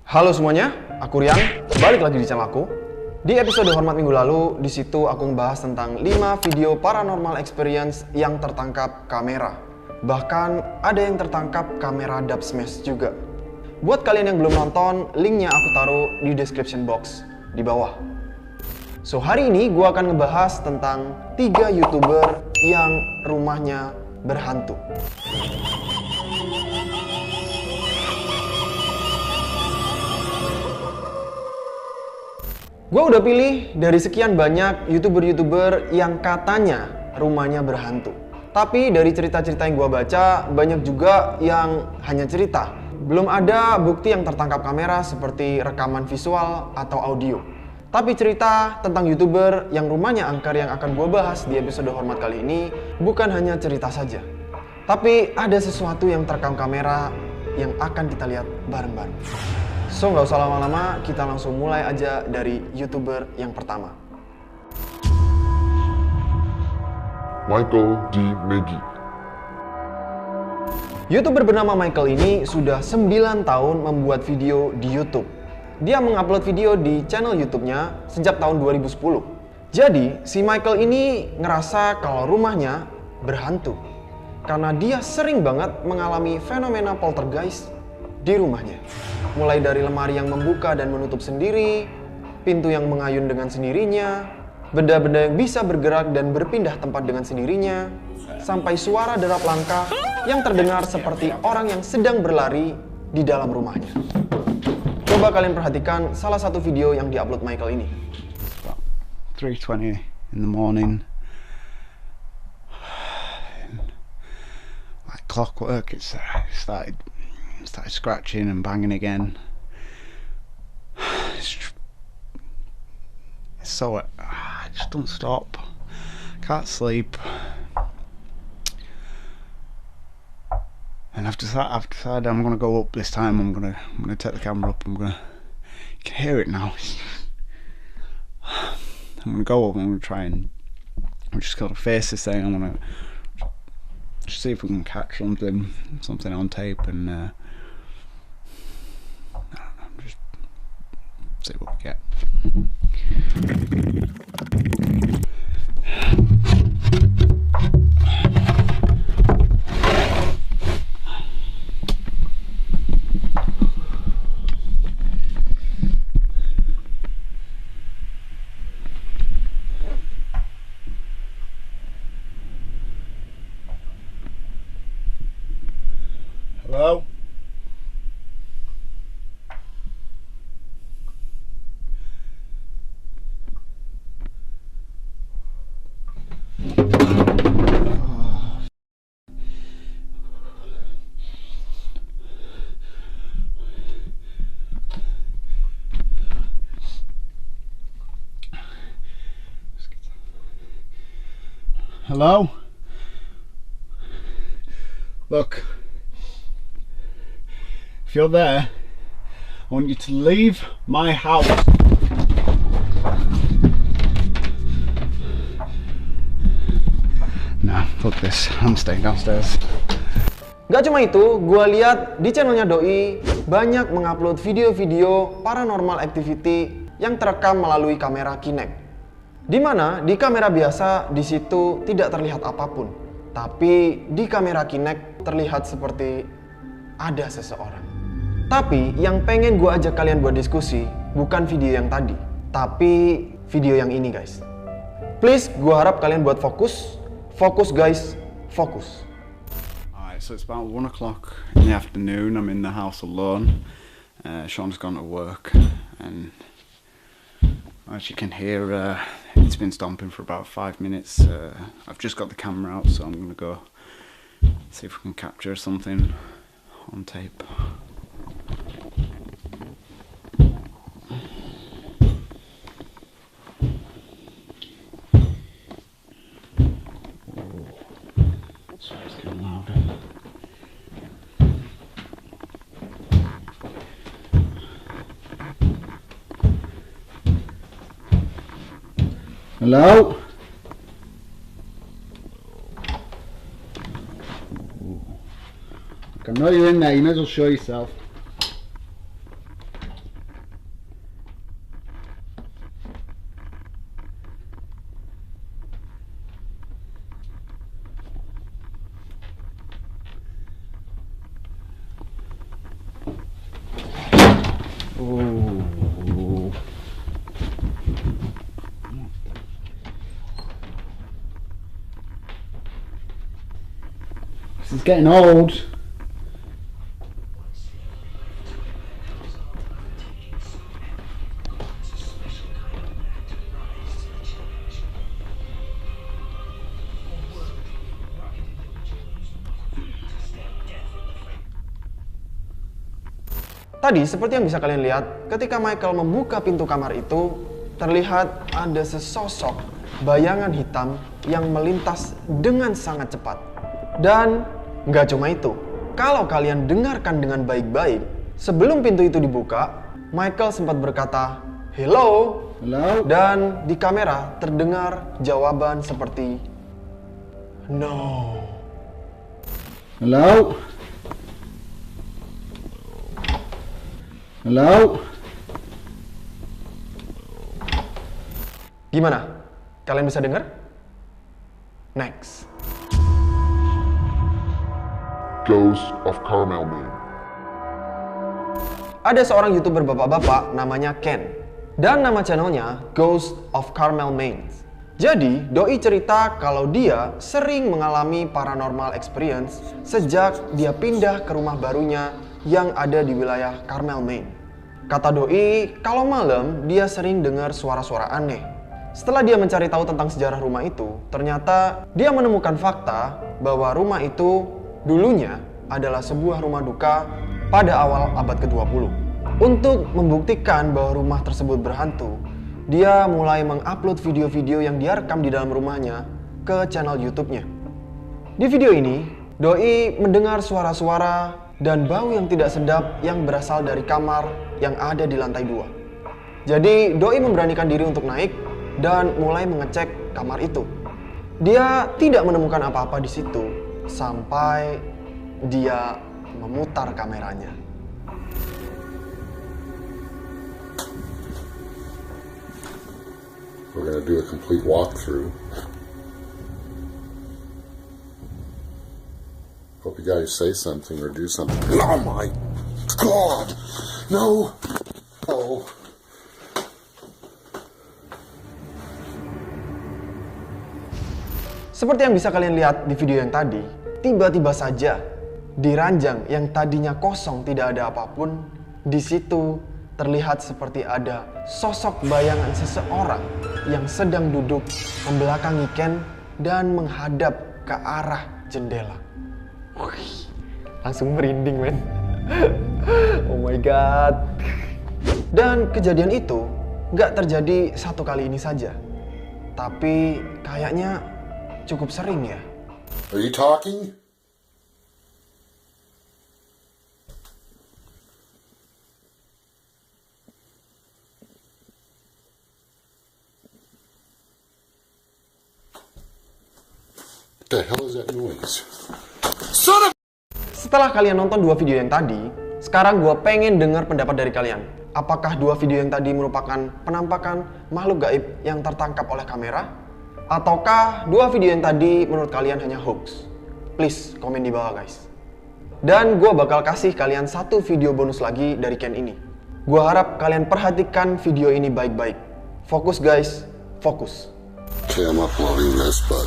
Halo semuanya, aku Rian, balik lagi di channel aku. Di episode Hormat minggu lalu, di situ aku ngebahas tentang 5 video paranormal experience yang tertangkap kamera. Bahkan ada yang tertangkap kamera dub smash juga. Buat kalian yang belum nonton, linknya aku taruh di description box di bawah. So hari ini gue akan ngebahas tentang 3 YouTuber yang rumahnya berhantu. Gue udah pilih dari sekian banyak YouTuber-YouTuber yang katanya rumahnya berhantu. Tapi dari cerita-cerita yang gue baca, banyak juga yang hanya cerita. Belum ada bukti yang tertangkap kamera seperti rekaman visual atau audio. Tapi cerita tentang YouTuber yang rumahnya angker yang akan gue bahas di episode Hormat kali ini bukan hanya cerita saja. Tapi ada sesuatu yang terekam kamera yang akan kita lihat bareng-bareng. So nggak usah lama-lama, kita langsung mulai aja dari YouTuber yang pertama. Michael D. Maggie. YouTuber bernama Michael ini sudah 9 tahun membuat video di YouTube. Dia mengupload video di channel YouTube-nya sejak tahun 2010. Jadi, si Michael ini ngerasa kalau rumahnya berhantu. Karena dia sering banget mengalami fenomena poltergeist di rumahnya. Mulai dari lemari yang membuka dan menutup sendiri, pintu yang mengayun dengan sendirinya, benda-benda yang bisa bergerak dan berpindah tempat dengan sendirinya, sampai suara derap langkah yang terdengar seperti orang yang sedang berlari di dalam rumahnya. Coba kalian perhatikan salah satu video yang diupload Michael ini. 3:20 in the morning. Like clockwork, it started scratching and banging again. So it just don't stop. Can't sleep. And I've decided I'm gonna go up this time. I'm gonna take the camera up. You can hear it now. I'm gonna go up. I'm gonna try and I'm just gonna face this thing. I'm gonna just see if we can catch something on tape and I don't know, just see what we get. Hello? Hello? Look. If you're there, I want you to leave my house. Nah, fuck this. I'm staying downstairs. Gak cuma itu, gue lihat di channelnya Doi banyak mengupload video-video paranormal activity yang terekam melalui kamera Kinect. Dimana di kamera biasa di situ tidak terlihat apapun, tapi di kamera Kinect terlihat seperti ada seseorang. Tapi yang pengen gue ajak kalian buat diskusi bukan video yang tadi, tapi video yang ini guys. Please, gue harap kalian buat fokus. Fokus guys, fokus. Alright, so it's about 1 o'clock in the afternoon. I'm in the house alone. Sean's gone to work and as you can hear, it's been stomping for about 5 minutes. I've just got the camera out, so I'm going to go see if we can capture something on tape. Sorry, it's getting louder. Hello? I know you're in there, you may as well show yourself. Ooh. This is getting old. Tadi seperti yang bisa kalian lihat, ketika Michael membuka pintu kamar itu, terlihat ada sesosok bayangan hitam yang melintas dengan sangat cepat. Dan nggak cuma itu, kalau kalian dengarkan dengan baik-baik, sebelum pintu itu dibuka, Michael sempat berkata, "Hello." Hello? Dan di kamera terdengar jawaban seperti, "No." Hello? Hello? Gimana? Kalian bisa dengar? Next. Ghost of Carmel Maine. Ada seorang YouTuber bapak-bapak namanya Ken. Dan nama channelnya Ghost of Carmel Maine. Jadi, doi cerita kalau dia sering mengalami paranormal experience sejak dia pindah ke rumah barunya yang ada di wilayah Carmel, Maine. Kata doi, kalau malam dia sering dengar suara-suara aneh. Setelah dia mencari tahu tentang sejarah rumah itu, ternyata dia menemukan fakta bahwa rumah itu dulunya adalah sebuah rumah duka pada awal abad ke-20. Untuk membuktikan bahwa rumah tersebut berhantu, dia mulai mengupload video-video yang dia rekam di dalam rumahnya ke channel YouTube-nya. Di video ini, doi mendengar suara-suara dan bau yang tidak sedap yang berasal dari kamar yang ada di lantai 2. Jadi, doi memberanikan diri untuk naik dan mulai mengecek kamar itu. Dia tidak menemukan apa-apa di situ sampai dia memutar kameranya. We're gonna do a complete walkthrough. Hope you guys say something or do something. Oh my God! No! Oh. Seperti yang bisa kalian lihat di video yang tadi, tiba-tiba saja di ranjang yang tadinya kosong tidak ada apapun, di situ terlihat seperti ada sosok bayangan seseorang yang sedang duduk membelakangi Ken dan menghadap ke arah jendela. Wih, langsung merinding, men. Oh my god. Dan kejadian itu nggak terjadi satu kali ini saja, tapi kayaknya cukup sering ya. Are you talking? What the hell is that noise? Son of... Setelah kalian nonton dua video yang tadi, sekarang gue pengen dengar pendapat dari kalian. Apakah dua video yang tadi merupakan penampakan makhluk gaib yang tertangkap oleh kamera? Ataukah dua video yang tadi menurut kalian hanya hoax? Please komen di bawah, guys. Dan gue bakal kasih kalian satu video bonus lagi dari Ken ini. Gue harap kalian perhatikan video ini baik-baik. Fokus, guys, fokus. Okay, I'm uploading this, but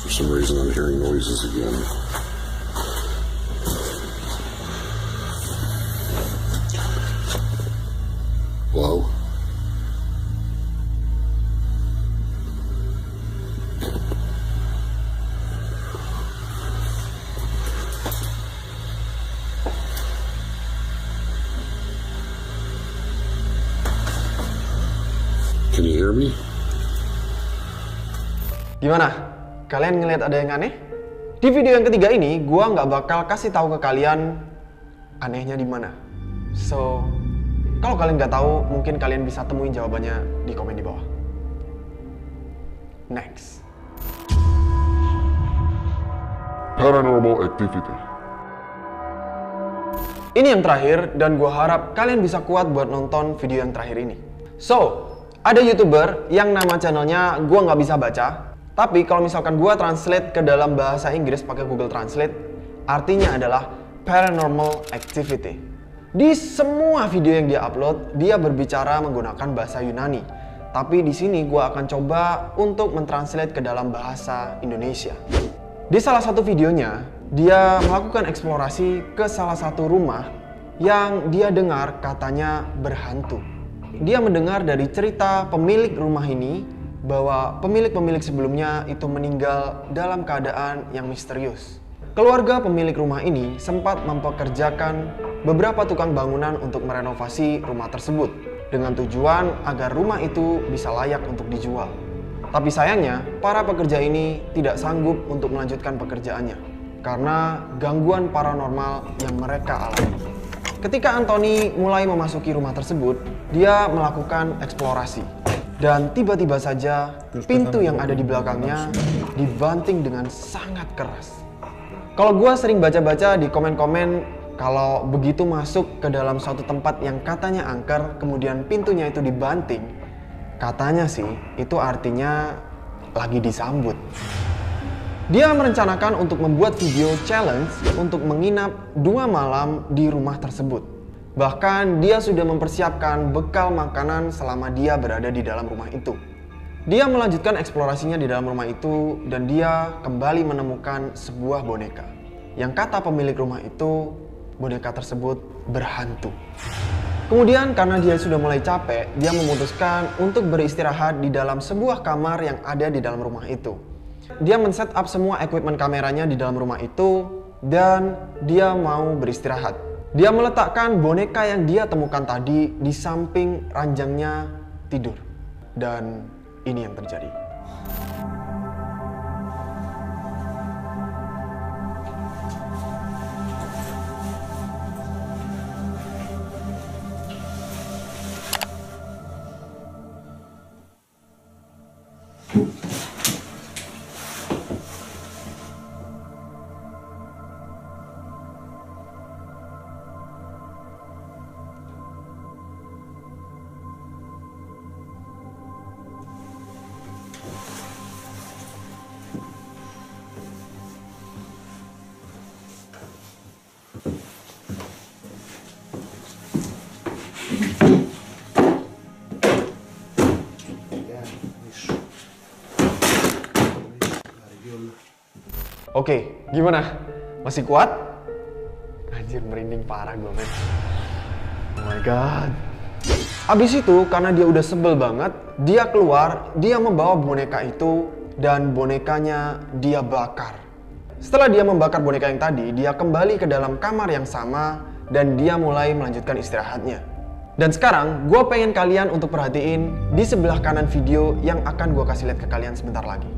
for some reason I'm hearing noises again. Hello? Can you hear me? Gimana? Kalian ngeliat ada yang aneh? Di video yang ketiga ini, gua nggak bakal kasih tahu ke kalian anehnya di mana. So, kalau kalian nggak tahu, mungkin kalian bisa temuin jawabannya di komen di bawah. Next. Paranormal activity. Ini yang terakhir, dan gua harap kalian bisa kuat buat nonton video yang terakhir ini. So, ada YouTuber yang nama channelnya gua nggak bisa baca, tapi kalau misalkan gua translate ke dalam bahasa Inggris pakai Google Translate, artinya adalah paranormal activity. Di semua video yang dia upload, dia berbicara menggunakan bahasa Yunani. Tapi di sini gue akan coba untuk mentranslate ke dalam bahasa Indonesia. Di salah satu videonya, dia melakukan eksplorasi ke salah satu rumah yang dia dengar katanya berhantu. Dia mendengar dari cerita pemilik rumah ini bahwa pemilik-pemilik sebelumnya itu meninggal dalam keadaan yang misterius. Keluarga pemilik rumah ini sempat mempekerjakan beberapa tukang bangunan untuk merenovasi rumah tersebut dengan tujuan agar rumah itu bisa layak untuk dijual. Tapi sayangnya, para pekerja ini tidak sanggup untuk melanjutkan pekerjaannya karena gangguan paranormal yang mereka alami. Ketika Anthony mulai memasuki rumah tersebut, dia melakukan eksplorasi. Dan tiba-tiba saja pintu yang ada di belakangnya dibanting dengan sangat keras. Kalau gue sering baca-baca di komen-komen kalau begitu masuk ke dalam suatu tempat yang katanya angker, kemudian pintunya itu dibanting, katanya sih itu artinya lagi disambut. Dia merencanakan untuk membuat video challenge untuk menginap 2 malam di rumah tersebut. Bahkan dia sudah mempersiapkan bekal makanan selama dia berada di dalam rumah itu. Dia melanjutkan eksplorasinya di dalam rumah itu dan dia kembali menemukan sebuah boneka. Yang kata pemilik rumah itu, boneka tersebut berhantu. Kemudian karena dia sudah mulai capek, dia memutuskan untuk beristirahat di dalam sebuah kamar yang ada di dalam rumah itu. Dia men-set up semua equipment kameranya di dalam rumah itu dan dia mau beristirahat. Dia meletakkan boneka yang dia temukan tadi di samping ranjangnya tidur. Dan ini yang terjadi. Oke, gimana? Masih kuat? Anjir, merinding parah gue, men. Oh my god. Abis itu, karena dia udah sebel banget, dia keluar, dia membawa boneka itu, dan bonekanya dia bakar. Setelah dia membakar boneka yang tadi, dia kembali ke dalam kamar yang sama, dan dia mulai melanjutkan istirahatnya. Dan sekarang, gue pengen kalian untuk perhatiin di sebelah kanan video yang akan gue kasih lihat ke kalian sebentar lagi.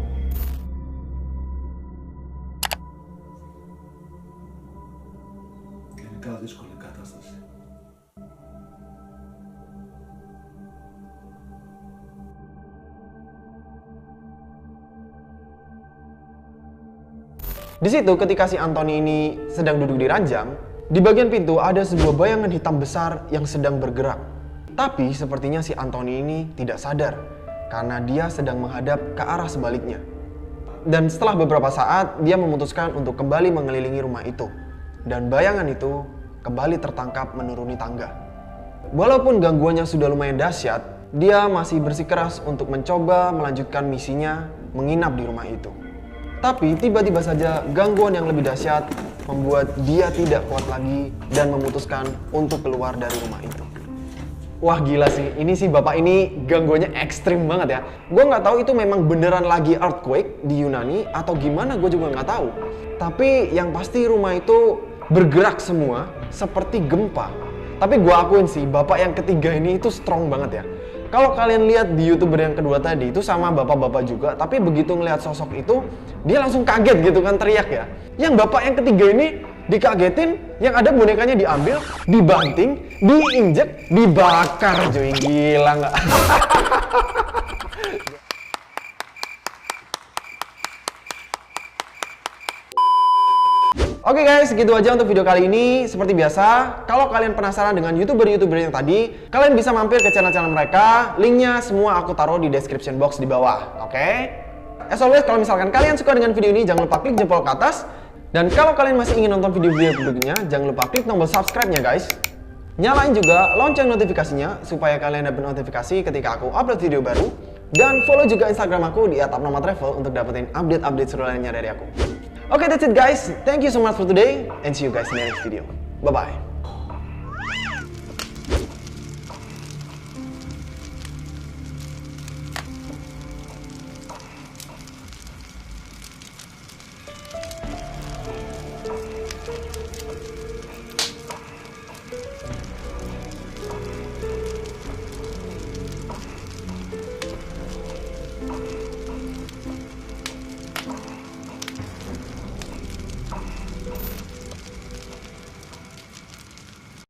Di situ ketika si Anthony ini sedang duduk di ranjang, di bagian pintu ada sebuah bayangan hitam besar yang sedang bergerak. Tapi sepertinya si Anthony ini tidak sadar karena dia sedang menghadap ke arah sebaliknya. Dan setelah beberapa saat, dia memutuskan untuk kembali mengelilingi rumah itu. Dan bayangan itu kembali tertangkap menuruni tangga. Walaupun gangguannya sudah lumayan dahsyat, dia masih bersikeras untuk mencoba melanjutkan misinya menginap di rumah itu. Tapi tiba-tiba saja gangguan yang lebih dahsyat membuat dia tidak kuat lagi dan memutuskan untuk keluar dari rumah itu. Wah gila sih, ini sih bapak ini gangguannya ekstrim banget ya. Gue nggak tahu itu memang beneran lagi earthquake di Yunani atau gimana, gue juga nggak tahu. Tapi yang pasti rumah itu bergerak semua seperti gempa. Tapi gue akuin sih, bapak yang ketiga ini itu strong banget ya. Kalau kalian lihat di YouTuber yang kedua tadi itu sama bapak-bapak juga, tapi begitu ngelihat sosok itu, dia langsung kaget gitu kan, teriak ya. Yang bapak yang ketiga ini dikagetin, yang ada bonekanya diambil, dibanting, diinjek, dibakar, cuy. Gila nggak? Oke guys, segitu aja untuk video kali ini. Seperti biasa, kalau kalian penasaran dengan YouTuber-YouTuber yang tadi, kalian bisa mampir ke channel-channel mereka. Linknya semua aku taruh di description box di bawah, oke? As always, kalau misalkan kalian suka dengan video ini, jangan lupa klik jempol ke atas. Dan kalau kalian masih ingin nonton video-video berikutnya, jangan lupa klik tombol subscribe-nya guys. Nyalain juga lonceng notifikasinya supaya kalian dapat notifikasi ketika aku upload video baru. Dan follow juga Instagram aku di @abnormaltravel untuk dapetin update-update seru lainnya dari aku. Oke, that's it guys. Thank you so much for today and see you guys in the next video. Bye-bye.